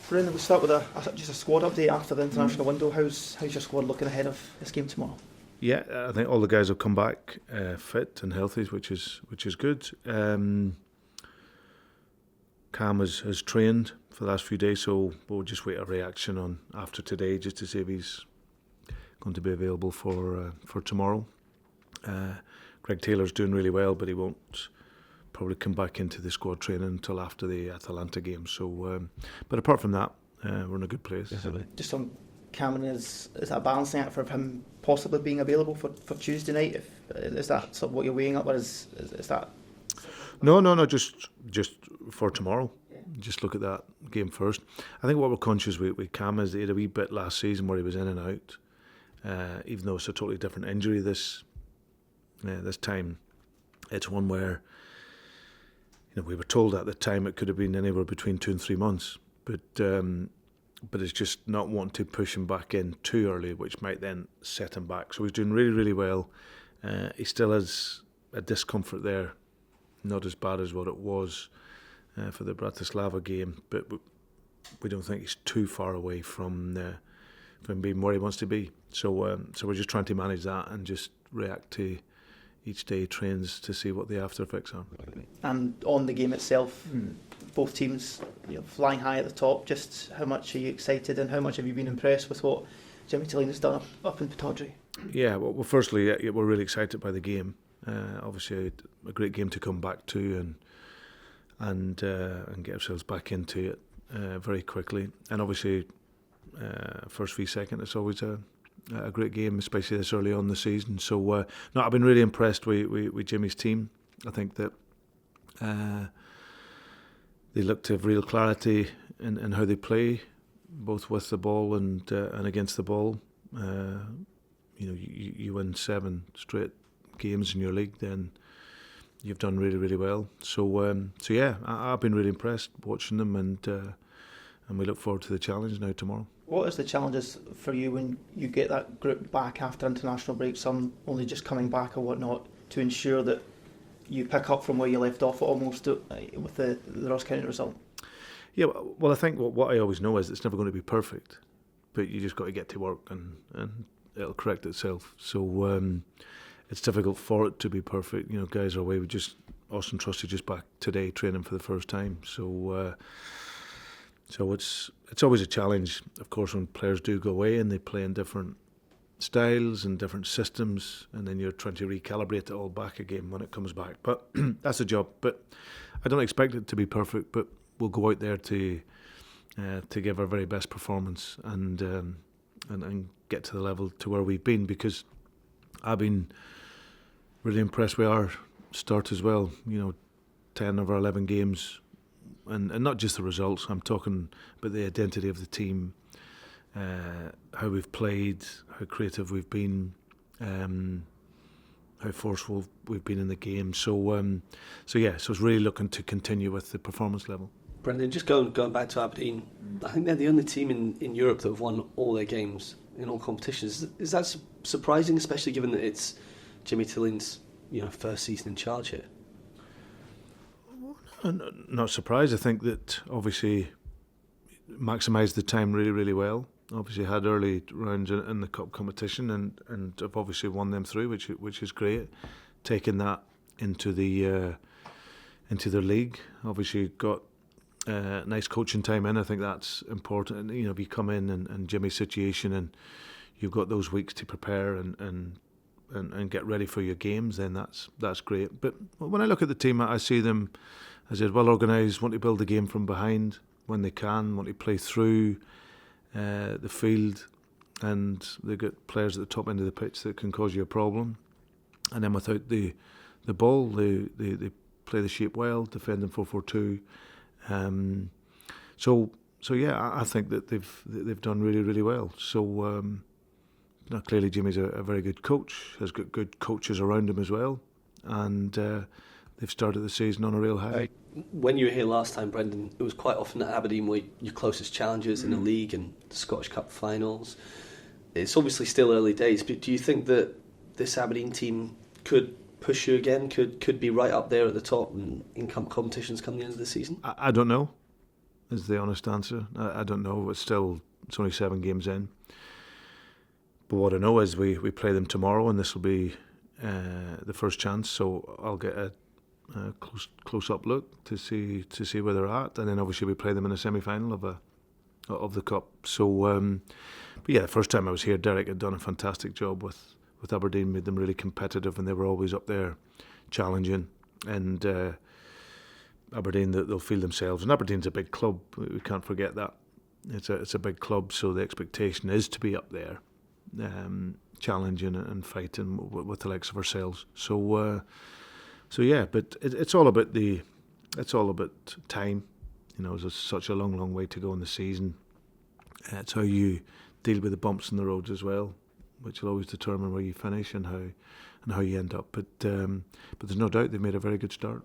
Brendan, we'll start with just a squad update after the international window. How's your squad looking ahead of this game tomorrow? Yeah, I think all the guys have come back fit and healthy, which is good. Cam has trained for the last few days, so we'll just wait a reaction on after today just to see if he's going to be available for tomorrow. Greg Taylor's doing really well, but he won't probably come back into the squad training until after the Atalanta game. So, but apart from that, we're in a good place. Just on Cameron, is that a balancing act for him possibly being available for Tuesday night? Is that sort of what you're weighing up, or is that? No, just for tomorrow. Yeah. Just look at that game first. I think what we're conscious with Cam is that he had a wee bit last season where he was in and out. Even though it's a totally different injury this time, it's one where we were told at the time it could have been anywhere between 2 and 3 months, but it's just not wanting to push him back in too early, which might then set him back. So he's doing really, really well. He still has a discomfort there, not as bad as what it was for the Bratislava game, but we don't think he's too far away from being where he wants to be. So we're just trying to manage that and just react to each day trains to see what the after effects are. And on the game itself, both teams flying high at the top. Just how much are you excited, and how much have you been impressed with what Jimmy Tierney has done up in Pittodrie? Yeah, well, firstly, we're really excited by the game. Obviously, a great game to come back to and get ourselves back into it very quickly. And obviously, first v second, it's always a great game, especially this early on in the season. So, I've been really impressed with Jimmy's team. I think that they look to have real clarity in how they play, both with the ball and against the ball. You win 7 straight games in your league, then you've done really, really well. So yeah, I've been really impressed watching them, and we look forward to the challenge now tomorrow. What is the challenges for you when you get that group back after international break, some only just coming back or whatnot, to ensure that you pick up from where you left off almost with the Ross County result? Yeah, well, I think what I always know is it's never going to be perfect, but you just got to get to work and it'll correct itself. So it's difficult for it to be perfect. Guys are away. Austin Trusty just back today training for the first time. So it's always a challenge, of course, when players do go away and they play in different styles and different systems, and then you're trying to recalibrate it all back again when it comes back. But that's a job. But I don't expect it to be perfect, but we'll go out there to give our very best performance and get to the level to where we've been, because I've been really impressed with our start as well. 10 of our 11 games, and not just the results. I'm talking about the identity of the team, how we've played, how creative we've been, how forceful we've been in the game. So it's really looking to continue with the performance level. Brendan, just going back to Aberdeen, I think they're the only team in Europe that have won all their games in all competitions. Is that surprising, especially given that it's Jimmy Tilling's first season in charge here? Not surprised. I think that obviously maximised the time really, really well. Obviously had early rounds in the cup competition and have obviously won them through, which is great. Taking that into their league. Obviously got nice coaching time in. I think that's important. If you come in and Jimmy's situation and you've got those weeks to prepare and get ready for your games, then that's great. But when I look at the team, I see them as they're well organised, want to build the game from behind when they can, want to play through the field, and they've got players at the top end of the pitch that can cause you a problem. And then without the ball, they play the shape well, defending 4-4-2. So yeah, I think that they've done really, really well. So clearly Jimmy's a very good coach, has got good coaches around him as well, and they've started the season on a real high. When you were here last time, Brendan, it was quite often that Aberdeen were your closest challengers in the league and the Scottish Cup finals. It's obviously still early days, but do you think that this Aberdeen team could push you again, could be right up there at the top in competitions come the end of the season? I don't know. is the honest answer. I don't know. It's only 7 games in. But what I know is we play them tomorrow, and this will be the first chance. So I'll get a close up look to see where they're at, and then obviously we play them in a semi-final of the cup. So, but yeah, the first time I was here, Derek had done a fantastic job with Aberdeen, made them really competitive, and they were always up there challenging. And Aberdeen, they'll feel themselves. And Aberdeen's a big club. We can't forget that. It's a big club, so the expectation is to be up there, challenging and fighting with the likes of ourselves. So yeah, but it's all about time. You know, there's such a long way to go in the season. It's how you deal with the bumps in the roads as well, which will always determine where you finish and how you end up. But there's no doubt they've made a very good start.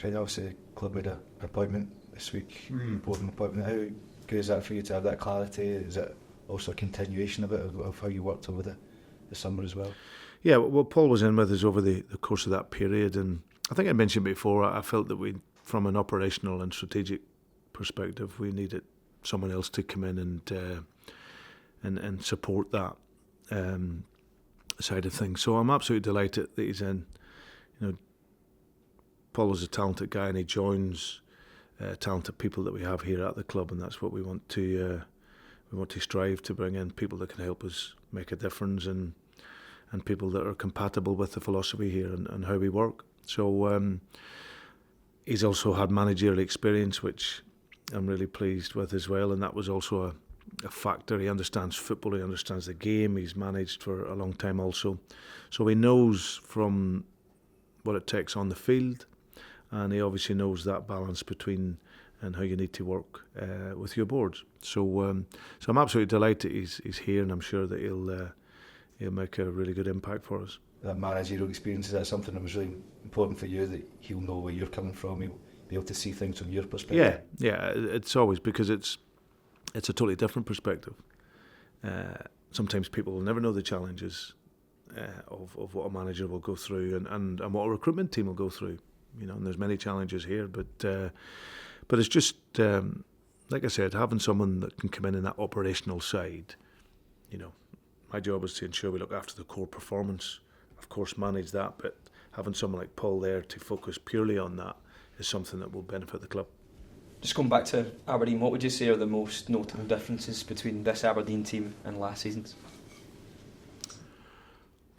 Obviously, the club made an appointment this week, board appointment. How good is that for you to have that clarity? Is it also a continuation of it, of how you worked over the summer as well? Yeah, well, Paul was in with us over the course of that period, and I think I mentioned before, I felt that from an operational and strategic perspective, we needed someone else to come in and support that side of things. So I'm absolutely delighted that he's in. You know, Paul is a talented guy, and he joins talented people that we have here at the club, and that's what we want to strive to bring in, people that can help us make a difference, and people that are compatible with the philosophy here and how we work. So he's also had managerial experience, which I'm really pleased with as well, and that was also a factor. He understands football, he understands the game, he's managed for a long time also. So he knows from what it takes on the field, and he obviously knows that balance between and how you need to work with your boards. So I'm absolutely delighted he's here, and I'm sure that he'll make a really good impact for us. That managerial experience, is that something that was really important for you, that he'll know where you're coming from, he'll be able to see things from your perspective? Yeah, it's always, because it's a totally different perspective. Sometimes people will never know the challenges of what a manager will go through and what a recruitment team will go through. You know, and there's many challenges here, but it's just like I said, having someone that can come in that operational side. You know, my job is to ensure we look after the core performance, of course, manage that, but having someone like Paul there to focus purely on that is something that will benefit the club. Just going back to Aberdeen, what would you say are the most notable differences between this Aberdeen team and last season's?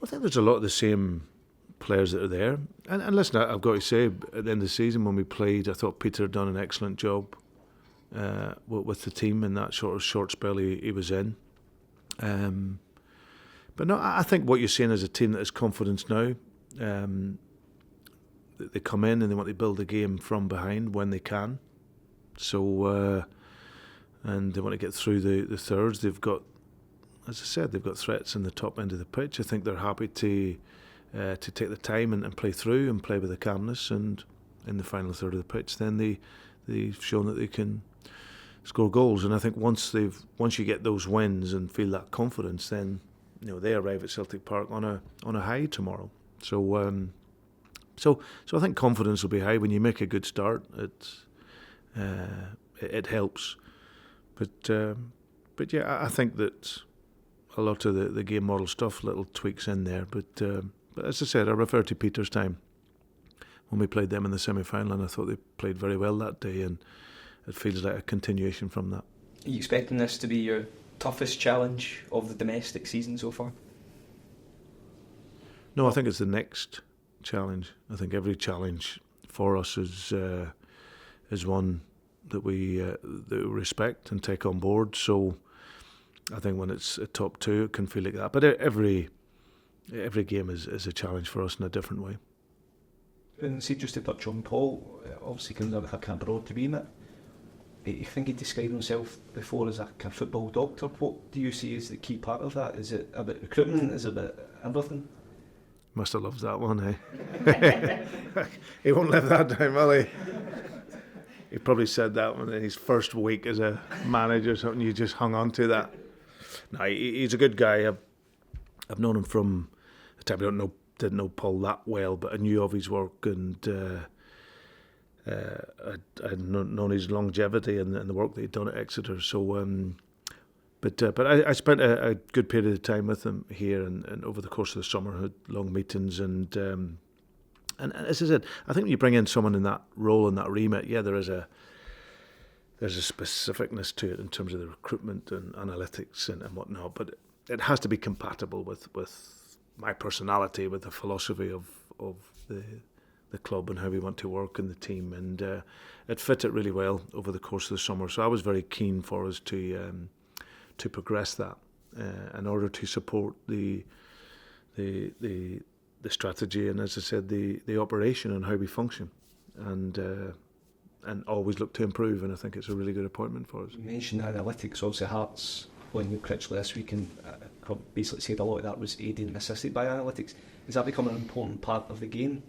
I think there's a lot of the same players that are there. And listen, I've got to say, at the end of the season when we played, I thought Peter had done an excellent job with the team in that sort of short spell he was in. But no, I think what you're seeing is a team that has confidence now. They come in and they want to build the game from behind when they can. So, and they want to get through the thirds. They've got, as I said, they've got threats in the top end of the pitch. I think they're happy to take the time and play through and play with the calmness. And in the final third of the pitch, then they've shown that they can score goals. And I think once you get those wins and feel that confidence, then they arrive at Celtic Park on a high tomorrow. So I think confidence will be high when you make a good start. It helps, but yeah, I think that a lot of the game model stuff, little tweaks in there. But as I said, I refer to Peter's time when we played them in the semi-final, and I thought they played very well that day, and it feels like a continuation from that. Are you expecting this to be your toughest challenge of the domestic season so far? No, I think it's the next challenge. I think every challenge for us is one that we respect and take on board. So I think when it's a top two, it can feel like that. But every game is a challenge for us in a different way. And see, just to touch on Paul, obviously comes out with a kind of broad to be in it. I think he described himself before as a football doctor. What do you see as the key part of that? Is it about recruitment? Is it about everything? Must have loved that one, eh? He won't live that down, will he? He probably said that one in his first week as a manager or something. You just hung on to that. No, he's a good guy. I've known him from the time. Didn't know Paul that well, but I knew of his work, and I'd known his longevity and the work that he'd done at Exeter. So, but I spent a good period of time with him here, and over the course of the summer, had long meetings and as I said, I think when you bring in someone in that role, in that remit, there's a specificness to it in terms of the recruitment and analytics and whatnot, but it has to be compatible with my personality, with the philosophy of the club and how we want to work in the team, and it fit it really well over the course of the summer. So I was very keen for us to progress that in order to support the strategy and, as I said, the operation and how we function, and always look to improve. And I think it's a really good appointment for us. You mentioned analytics. Obviously, Hearts won with Critchley this week, and basically said a lot of that was aided and assisted by analytics. Is that becoming an important part of the game,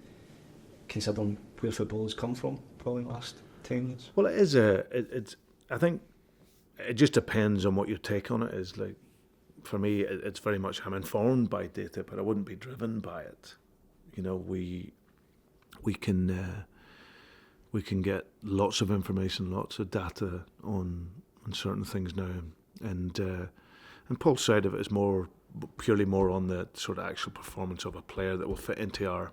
considering where football has come from probably in the last 10 years? Well, it is I think it just depends on what your take on it is. Like, for me, it's very much, I'm informed by data, but I wouldn't be driven by it. You know, we can get lots of information, lots of data on certain things now, and Paul's side of it is purely more on the sort of actual performance of a player that will fit into our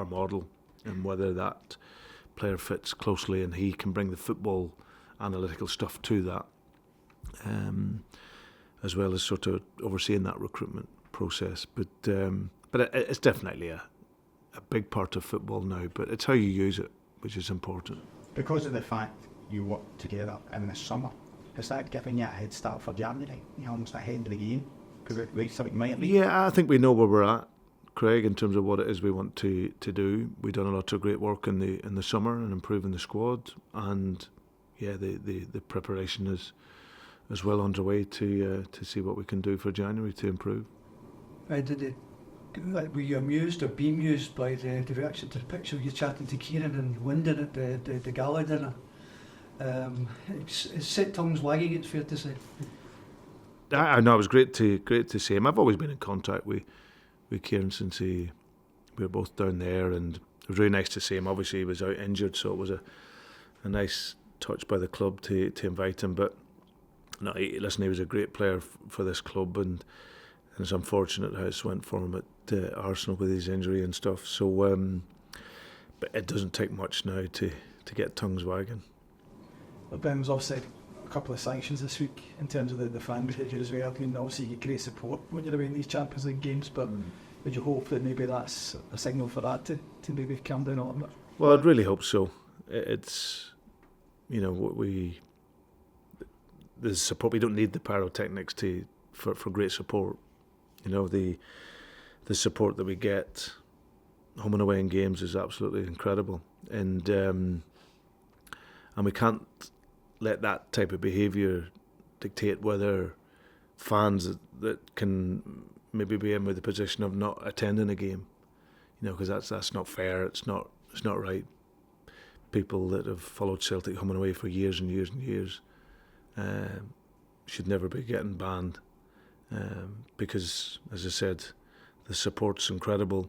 model, and whether that player fits closely and he can bring the football analytical stuff to that, as well as sort of overseeing that recruitment process. But it's definitely a big part of football now, but it's how you use it which is important. Because of the fact you work together in the summer, has that given you a head start for January? You're almost ahead of the game? Because we something might be. Yeah, I think we know where we're at, Craig, in terms of what it is we want to do. We've done a lot of great work in the summer and improving the squad, and the preparation is well underway to see what we can do for January to improve. Were you amused or bemused by the picture of you chatting to Kieran and Wyndon at the gala dinner? It's set tongues wagging, it's fair to say. I know, it was great to see him. I've always been in contact with Kieran since we were both down there, and it was really nice to see him. Obviously he was out injured, so it was a nice touch by the club to invite him. But no, he was a great player for this club, and it's unfortunate how it went for him at Arsenal with his injury and stuff. So, but it doesn't take much now to get tongues wagging. But Ben was obviously a couple of sanctions this week in terms of the fan behaviour as well. I mean, obviously you get great support when you're away in these Champions League games, but would you hope that maybe that's a signal for that to maybe calm down a little bit? Well, I'd really hope so. It's, you know, there's support. We don't need the pyrotechnics for great support. You know, the support that we get home and away in games is absolutely incredible, and we can't let that type of behaviour dictate whether fans that can maybe be in with the position of not attending a game. You know, because that's not fair. It's not right. People that have followed Celtic home and away for years and years and years should never be getting banned. Because, as I said, the support's incredible,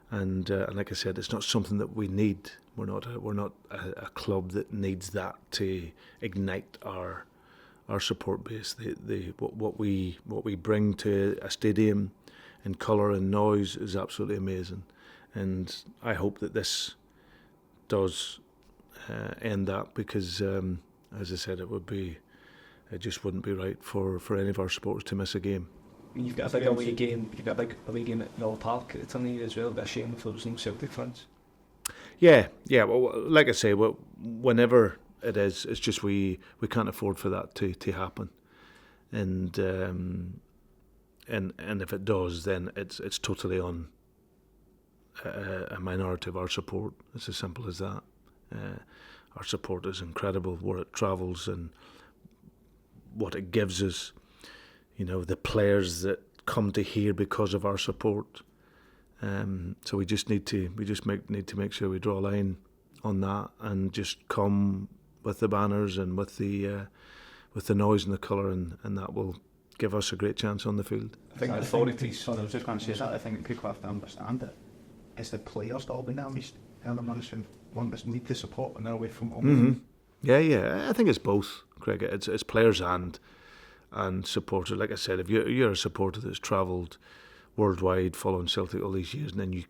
and like I said, it's not something that we need. We're not a club that needs that to ignite our support base. What we bring to a stadium in colour and noise is absolutely amazing, and I hope that this does end that, because, as I said, it just wouldn't be right for any of our supporters to miss a game. You've got a big away game. You've got a big away game at Miller Park at the turn of the year as well. A bit of shame if there was no Celtic fans. Yeah. Well, like I say, whenever it is, it's just we can't afford for that to happen, and if it does, then it's totally on a minority of our support. It's as simple as that. Our support is incredible where it travels and what it gives us. You know, the players that come to here because of our support. So we just need to make sure we draw a line on that and just come with the banners and with the noise and the colour, and that will give us a great chance on the field. I think the authorities. I was just going to say, is that the thing that people have to understand, that it's the players that will be damaged. other management want to need the support and they're away from home. Mm-hmm. Yeah. I think it's both, Craig. It's players and supporters. Like I said, if you're a supporter that's travelled worldwide following Celtic all these years, and then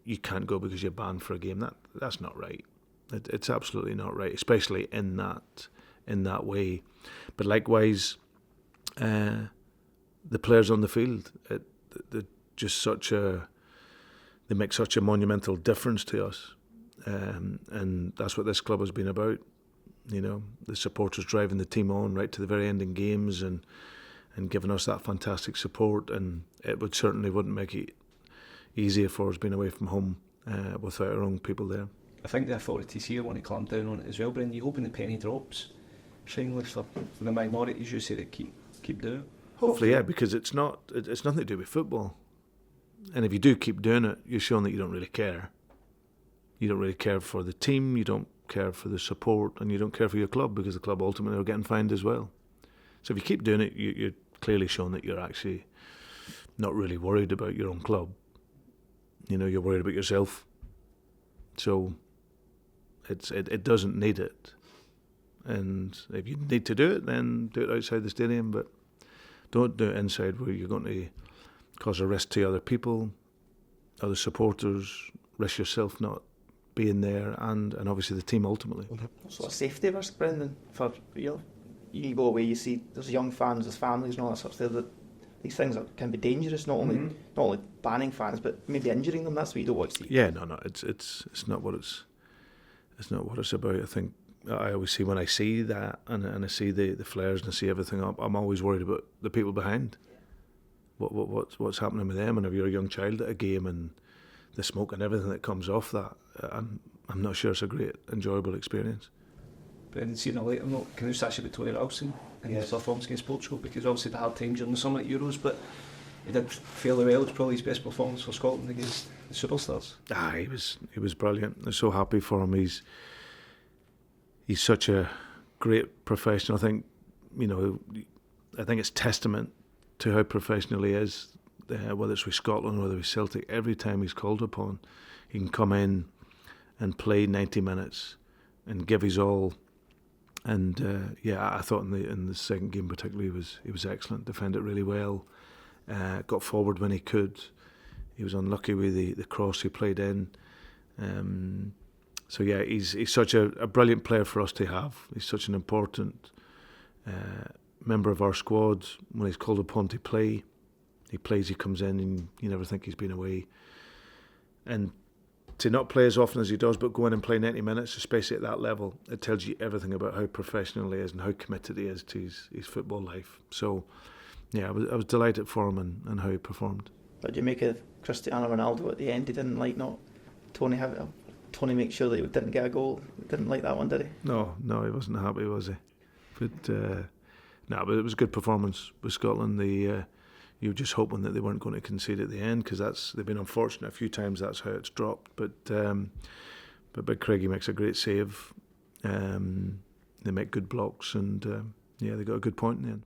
you can't go because you're banned for a game, that's not right. It's absolutely not right, especially in that way. But likewise, the players on the field, they're just they make such a monumental difference to us, and that's what this club has been about. You know, the supporters driving the team on right to the very end in games and giving us that fantastic support, and it wouldn't make it easier for us being away from home without our own people there. I think the authorities here want to clamp down on it as well, Brendan. You hoping the penny drops finally for the minorities you say that keep doing it? Hopefully, yeah, because it's nothing to do with football. And if you do keep doing it, you're showing that you don't really care. You don't really care for the team, you don't care for the support, and you don't care for your club, because the club ultimately are getting fined as well. So if you keep doing it, you're clearly showing that you're actually not really worried about your own club. You know, you're worried about yourself. So it doesn't need it. And if you need to do it, then do it outside the stadium, but don't do it inside where you're going to cause a risk to other people, other supporters, risk yourself not being there, and obviously the team ultimately. Also a safety risk, Brendan, for you go away, you see there's young fans, there's families and all that sort of stuff. That these things can be dangerous, not only banning fans, but maybe injuring them. That's what you don't want to see. Yeah, no, it's not what it's about. I think I always see, when I see that and I see the flares and I see everything up, I'm always worried about the people behind. What's happening with them? And if you're a young child at a game and the smoke and everything that comes off that, I'm not sure it's a great, enjoyable experience. Brendan, seeing a later note, can you just ask you about Tony Ralston and his performance against Portugal? Because obviously the hard time during the summer at Euros, but he did fairly well. It's probably his best performance for Scotland against the superstars. He was brilliant. I'm so happy for him. He's such a great professional. I think it's testament to how professional he is, whether it's with Scotland or whether it's Celtic. Every time he's called upon, he can come in and play 90 minutes and give his all. And I thought in the second game particularly he was excellent. Defended really well, got forward when he could. He was unlucky with the cross he played in. So yeah, he's such a brilliant player for us to have. He's such an important member of our squad. When he's called upon to play, he plays, he comes in, and you never think he's been away. And to not play as often as he does, but go in and play 90 minutes, especially at that level, it tells you everything about how professional he is and how committed he is to his football life. So yeah, I was delighted for him and how he performed. But do you make of Cristiano Ronaldo at the end? He didn't like Tony make sure that he didn't get a goal. Didn't like that one, did he? No, he wasn't happy, was he? But but it was a good performance with Scotland. You were just hoping that they weren't going to concede at the end, because they've been unfortunate a few times. That's how it's dropped. But Big Craigie makes a great save. They make good blocks, and they got a good point in the end.